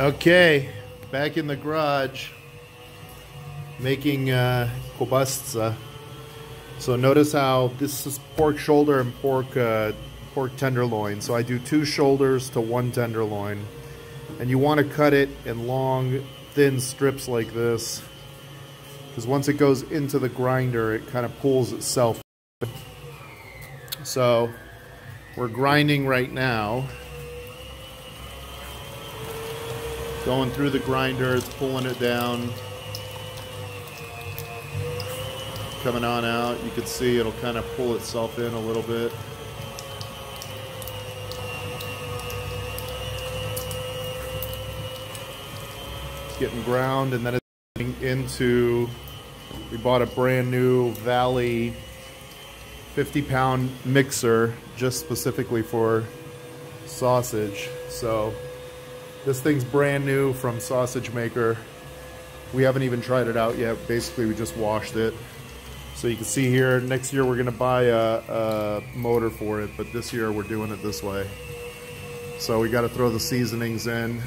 Okay, back in the garage making kielbasa. So notice how this is pork shoulder and pork tenderloin. So I do 2 shoulders to 1 tenderloin, and you want to cut it in long, thin strips like this, because once it goes into the grinder, it kind of pulls itself. So we're grinding right now. Going through the grinder, it's pulling it down. Coming on out, you can see it'll kind of pull itself in a little bit. It's getting ground, and then it's getting into, we bought a brand new Valley 50-pound mixer just specifically for sausage. So this thing's brand new from Sausage Maker. We haven't even tried it out yet. Basically, we just washed it. So you can see here, next year we're gonna buy a motor for it, but this year we're doing it this way. So we gotta throw the seasonings in,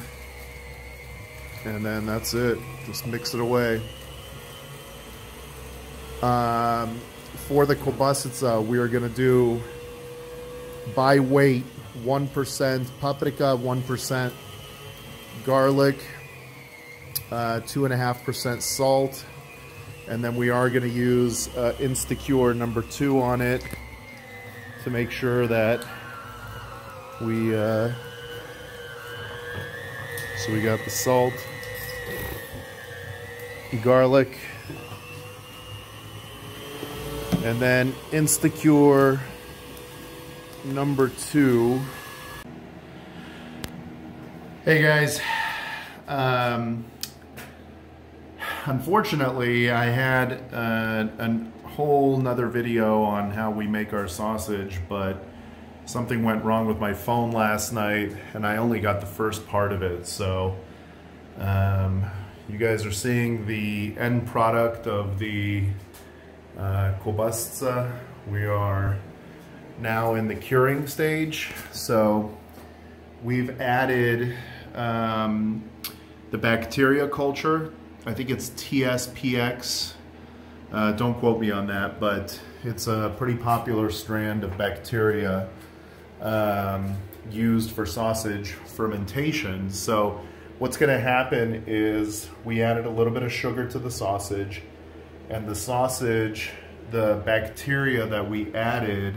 and then that's it. Just mix it away. For the kielbasa, we are gonna do by weight, 1% paprika, 1% garlic, 2.5% salt, and then we are going to use Instacure number 2 on it to make sure that we so we got the salt, garlic, and then Instacure number 2. Hey guys, unfortunately I had a whole nother video on how we make our sausage, but something went wrong with my phone last night and I only got the first part of it. So you guys are seeing the end product of the kielbasa. We are now in the curing stage. So we've added the bacteria culture. I think it's T-SPX. Don't quote me on that, but it's a pretty popular strand of bacteria used for sausage fermentation. So what's going to happen is we added a little bit of sugar to the sausage, and the sausage, the bacteria that we added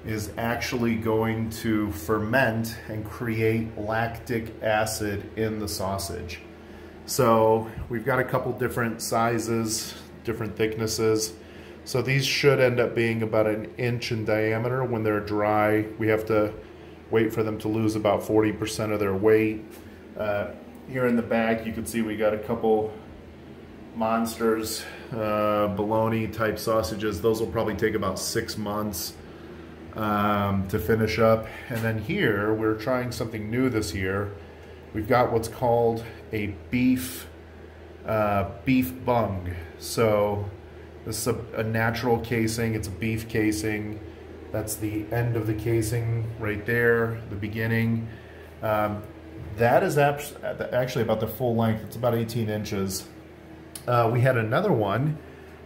is actually going to ferment and create lactic acid in the sausage. So we've got a couple different sizes, different thicknesses. So these should end up being about 1 inch in diameter. When they're dry, we have to wait for them to lose about 40% of their weight. Here in the back, you can see we got a couple monsters, bologna type sausages. Those will probably take about 6 months to finish up. And then here, we're trying something new this year. We've got what's called a beef bung. So this is a natural casing. It's a beef casing. That's the end of the casing right there, the beginning. That is actually about the full length. It's about 18 inches. We had another one,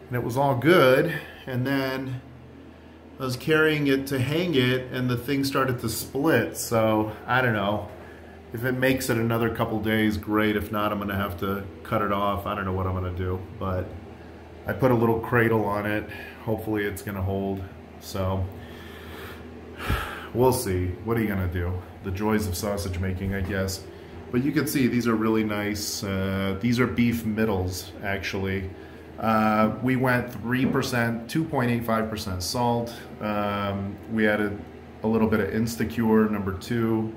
and it was all good. And then I was carrying it to hang it, and the thing started to split. So I don't know. If it makes it another couple days, great. If not, I'm gonna have to cut it off. I don't know what I'm gonna do, but I put a little cradle on it. Hopefully it's gonna hold. So we'll see. What are you gonna do? The joys of sausage making, I guess. But you can see these are really nice. These are beef middles, actually. We went 3%, 2.85% salt. We added a little bit of Instacure number 2.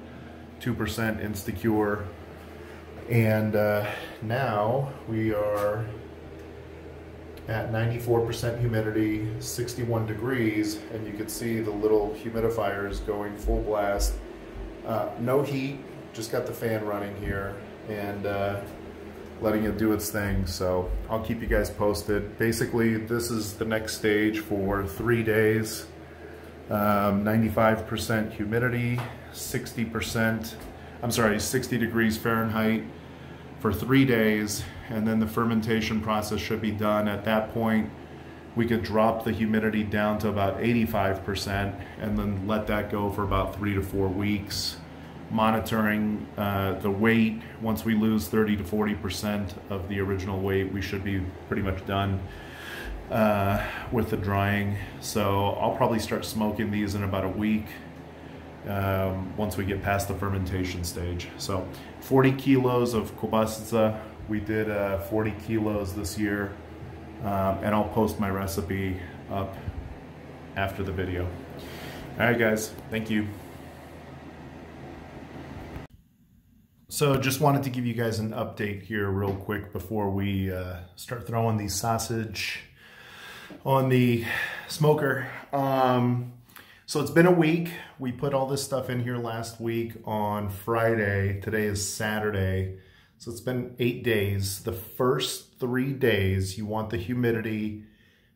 2% Instacure, and now we are at 94% humidity, 61 degrees, and you can see the little humidifiers going full blast. No heat, just got the fan running here and letting it do its thing. So I'll keep you guys posted. Basically, this is the next stage for 3 days. 95% humidity, 60 degrees Fahrenheit, for 3 days, and then the fermentation process should be done. At that point, we could drop the humidity down to about 85% and then let that go for about 3 to 4 weeks, monitoring the weight. Once we lose 30 to 40% of the original weight, we should be pretty much done with the drying. So I'll probably start smoking these in about a week once we get past the fermentation stage. So 40 kilos of kiełbasa. We did 40 kilos this year. And I'll post my recipe up after the video. All right, guys, thank you. So just wanted to give you guys an update here real quick before we start throwing the sausage on the smoker. So it's been a week. We put all this stuff in here last week on Friday. Today is Saturday. So it's been 8 days. The first 3 days, you want the humidity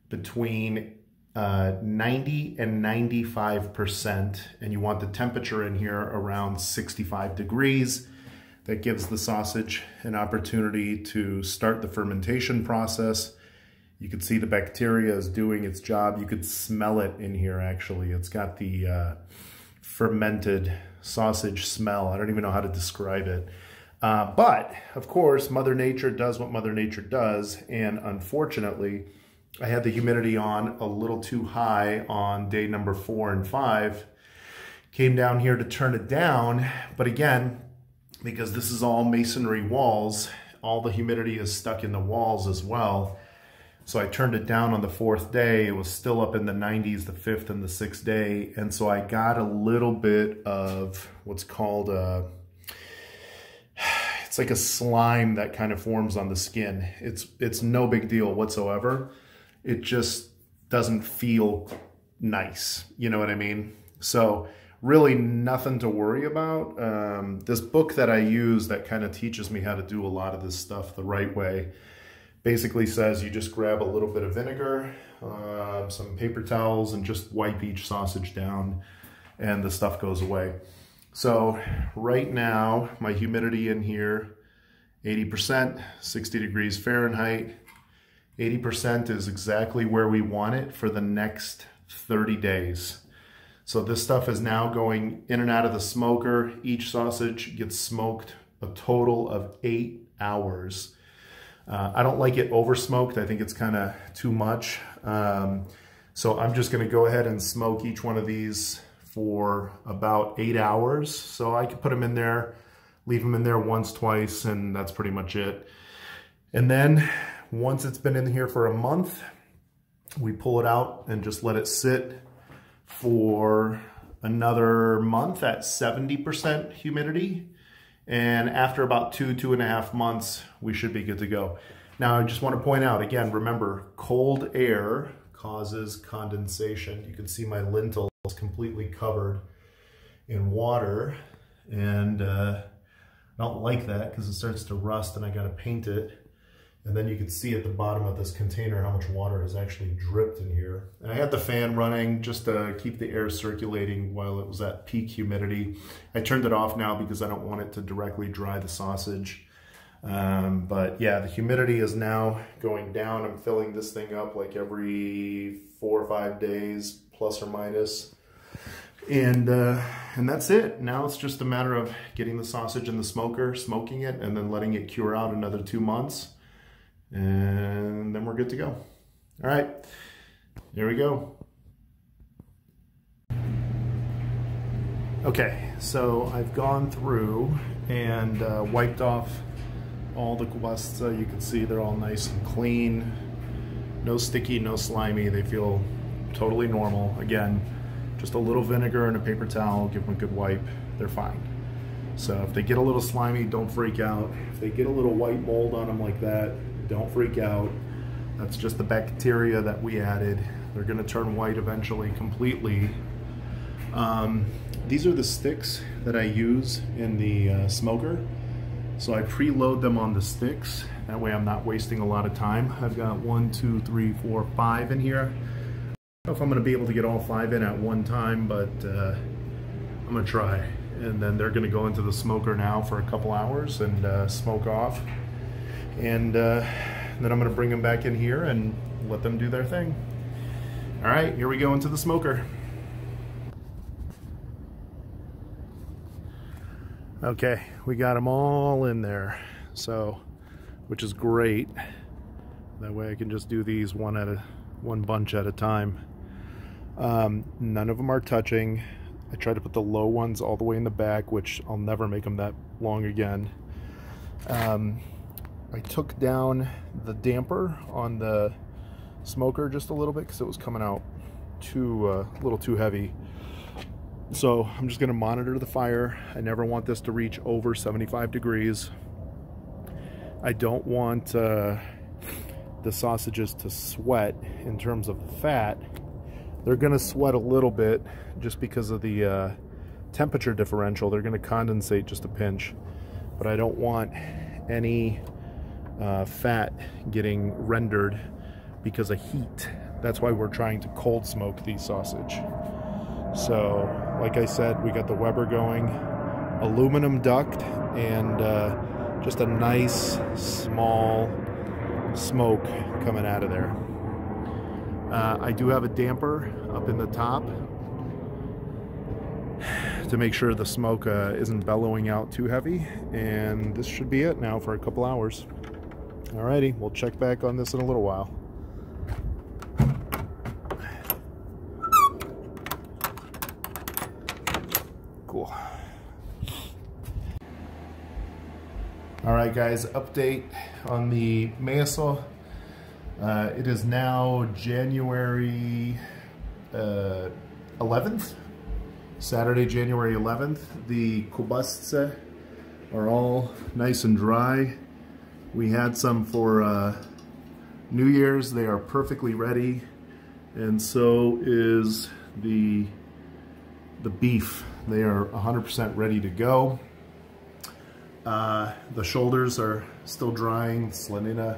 between 90 and 95%, and you want the temperature in here around 65 degrees. That gives the sausage an opportunity to start the fermentation process. You can see the bacteria is doing its job. You could smell it in here, actually. It's got the fermented sausage smell. I don't even know how to describe it. But, of course, Mother Nature does what Mother Nature does, and unfortunately, I had the humidity on a little too high on day number 4 and 5. Came down here to turn it down, but again, because this is all masonry walls, all the humidity is stuck in the walls as well. So I turned it down on the 4th day. It was still up in the 90s the 5th and the 6th day, and so I got a little bit of what's called it's like a slime that kind of forms on the skin. It's no big deal whatsoever. It just doesn't feel nice. You know what I mean? So really nothing to worry about. This book that I use that kind of teaches me how to do a lot of this stuff the right way basically says you just grab a little bit of vinegar, some paper towels, and just wipe each sausage down and the stuff goes away. So right now, my humidity in here, 80%, 60 degrees Fahrenheit. 80% is exactly where we want it for the next 30 days. So this stuff is now going in and out of the smoker. Each sausage gets smoked a total of 8 hours. I don't like it over smoked. I think it's kind of too much. So I'm just gonna go ahead and smoke each one of these for about 8 hours. So I could put them in there, leave them in there once, twice, and that's pretty much it. And then once it's been in here for a month, we pull it out and just let it sit for another month at 70% humidity. And after about 2.5 months, we should be good to go. Now, I just want to point out, again, remember, cold air causes condensation. You can see my lintel is completely covered in water, and I don't like that because it starts to rust and I got to paint it. And then you can see at the bottom of this container how much water has actually dripped in here. And I had the fan running just to keep the air circulating while it was at peak humidity. I turned it off now because I don't want it to directly dry the sausage. But yeah, the humidity is now going down. I'm filling this thing up like every 4 or 5 days, plus or minus. And that's it. Now it's just a matter of getting the sausage in the smoker, smoking it, and then letting it cure out another 2 months. And then we're good to go. All right, there we go. Okay, so I've gone through and wiped off all the kiełbasa. You can see they're all nice and clean. No sticky, no slimy. They feel totally normal. Again, just a little vinegar and a paper towel, give them a good wipe, they're fine. So if they get a little slimy, don't freak out. If they get a little white mold on them like that, don't freak out. That's just the bacteria that we added. They're gonna turn white eventually completely. These are the sticks that I use in the smoker. So I preload them on the sticks. That way I'm not wasting a lot of time. I've got 1, 2, 3, 4, 5 in here. I don't know if I'm gonna be able to get all 5 in at one time, but I'm gonna try. And then they're gonna go into the smoker now for a couple hours and smoke off. And then I'm gonna bring them back in here and let them do their thing. All right, here we go into the smoker. Okay, we got them all in there, so, which is great. That way I can just do these one bunch at a time. None of them are touching. I try to put the low ones all the way in the back, which I'll never make them that long again. I took down the damper on the smoker just a little bit because it was coming out a little too heavy. So I'm just going to monitor the fire. I never want this to reach over 75 degrees. I don't want the sausages to sweat in terms of the fat. They're going to sweat a little bit just because of the temperature differential. They're going to condensate just a pinch, but I don't want any fat getting rendered because of heat. That's why we're trying to cold smoke these sausage. So, like I said, we got the Weber going, aluminum duct, and just a nice small smoke coming out of there. I do have a damper up in the top to make sure the smoke isn't bellowing out too heavy, and this should be it now for a couple hours. Alrighty, we'll check back on this in a little while. Cool. Alright guys, update on the mesa. It is now January 11th, Saturday, January 11th. The kiełbasy are all nice and dry. We had some for New Year's. They are perfectly ready, and so is the beef. They are 100% ready to go. The shoulders are still drying, slanina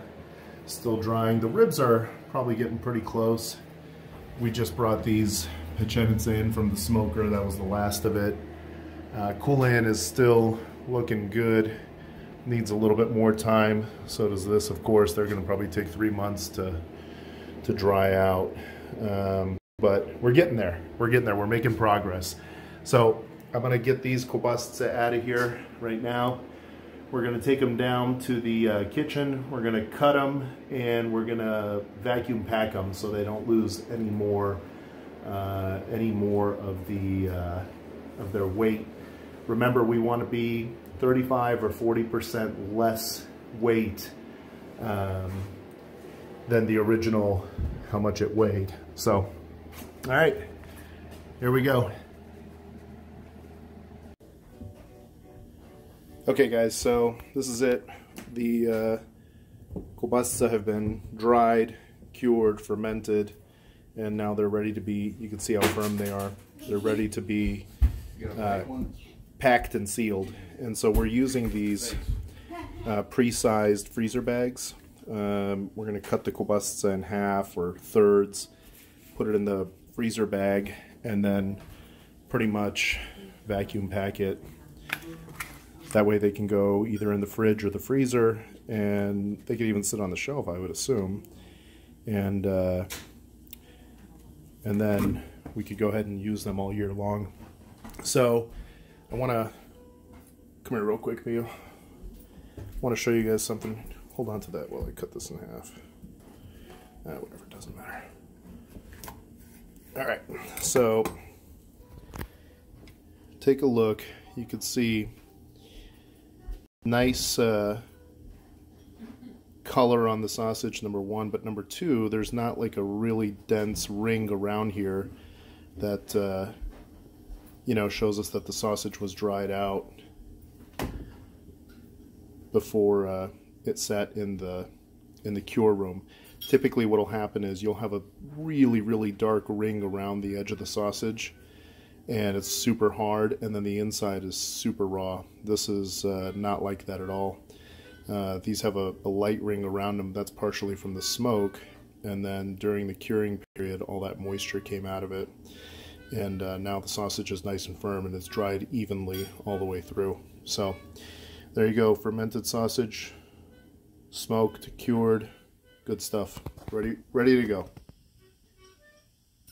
still drying. The ribs are probably getting pretty close. We just brought these pechenets in from the smoker. That was the last of it. Cayenne is still looking good. Needs a little bit more time. So does this, of course. They're going to probably take 3 months to dry out. But we're getting there. We're getting there. We're making progress. So I'm going to get these kiełbasy out of here right now. We're going to take them down to the kitchen. We're going to cut them, and we're going to vacuum pack them so they don't lose any more of their weight. Remember, we want to be 35 or 40% less weight than the original, how much it weighed. So, all right, here we go. Okay guys, so this is it. The kiełbasy have been dried, cured, fermented, and now they're ready to be, you can see how firm they are. They're ready to be packed and sealed. And so we're using these pre-sized freezer bags. We're going to cut the kiełbasy in half or thirds, put it in the freezer bag, and then pretty much vacuum pack it. That way they can go either in the fridge or the freezer, and they could even sit on the shelf, I would assume. And then we could go ahead and use them all year long. So I want to come here real quick, Mio. I want to show you guys something. Hold on to that while I cut this in half. Whatever, doesn't matter. All right, so take a look. You can see nice color on the sausage, number one, but number two, there's not like a really dense ring around here that you know, shows us that the sausage was dried out before it sat in the cure room. Typically what'll happen is you'll have a really dark ring around the edge of the sausage, and it's super hard, and then the inside is super raw. This is not like that at all. These have a light ring around them. That's partially from the smoke, and then during the curing period, all that moisture came out of it. And now the sausage is nice and firm, and it's dried evenly all the way through. So there you go, fermented sausage. smoked, cured, good stuff. Ready to go.